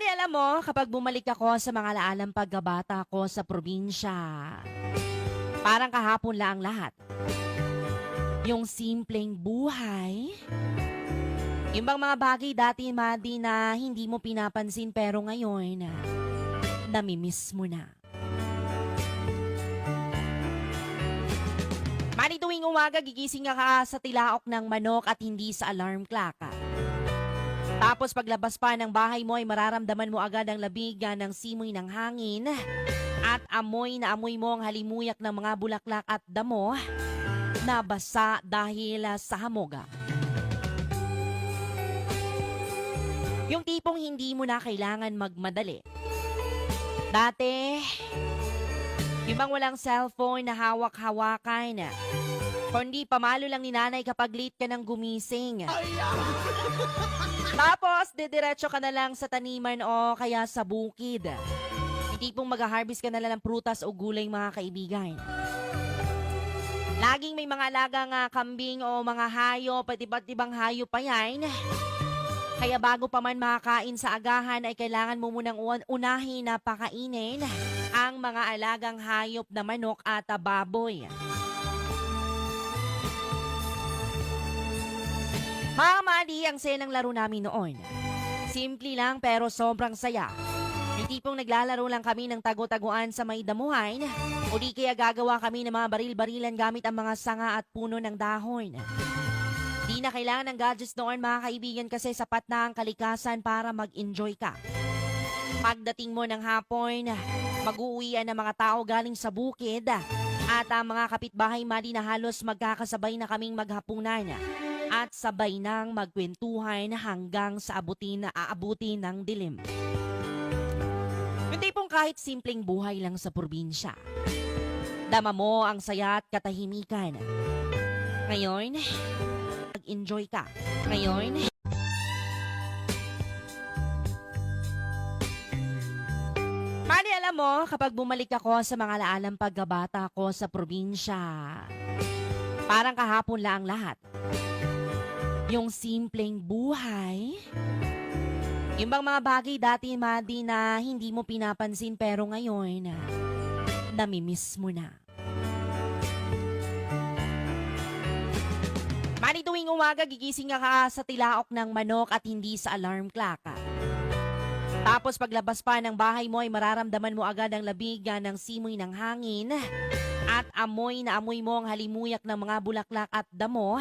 Mali alam mo, kapag bumalik ako sa mga laalang pagkabata ko sa probinsya, parang kahapon lang lahat. Yung simpleng buhay, yung bang mga bagay dati, Madi, na hindi mo pinapansin pero ngayon, namimiss mo na. Madi, tuwing umaga, gigising ka sa tilaok ng manok at hindi sa alarm clock. Tapos paglabas pa ng bahay mo ay mararamdaman mo agad ang labig ng simoy ng hangin at amoy na amoy mo ang halimuyak ng mga bulaklak at damo na basa dahil sa hamoga. Yung tipong hindi mo na kailangan magmadali. Dati, yung bang walang cellphone na hawak-hawakan, kundi pamalo lang ni nanay kapag late ka ng gumising. Tapos, didiretso ka na lang sa taniman o kaya sa bukid. Yung tipong mag-harvest ka na lang ng prutas o gulay, mga kaibigan. Laging may mga alagang kambing o mga hayop at iba't ibang hayop pa yan. Kaya bago pa man makakain sa agahan ay kailangan mo munang unahin na pakainin ang mga alagang hayop na manok at baboy. Mga Madi, ang saya ng laro namin noon. Simple lang pero sobrang saya. Yung tipong naglalaro lang kami ng tago-taguan sa may damuhan o di kaya gagawa kami ng mga baril-barilan gamit ang mga sanga at puno ng dahon. Di na kailangan ng gadgets noon, mga kaibigan, kasi sapat na ang kalikasan para mag-enjoy ka. Pagdating mo ng hapon, mag-uuwian ng mga tao galing sa bukid at ang mga kapitbahay, Madi, na halos magkakasabay na kaming maghapunan at sabay nang magkwentuhan hanggang sa aabutin ng dilim. Yung tipong kahit simpleng buhay lang sa probinsya, dama mo ang saya at katahimikan. Ngayon, mag-enjoy ka. Ngayon, Mali alam mo, kapag bumalik ako sa mga laalang pagkabata ko sa probinsya, parang kahapon lang lahat. Yung simpleng buhay, yung bang mga bagay dati, Madi, na hindi mo pinapansin pero ngayon, namimiss mo na. Madi, tuwing umaga, gigising ka sa tilaok ng manok at hindi sa alarm clock. Tapos paglabas pa ng bahay mo ay mararamdaman mo agad ang labig ng simoy ng hangin at amoy na amoy mo ang halimuyak ng mga bulaklak at damo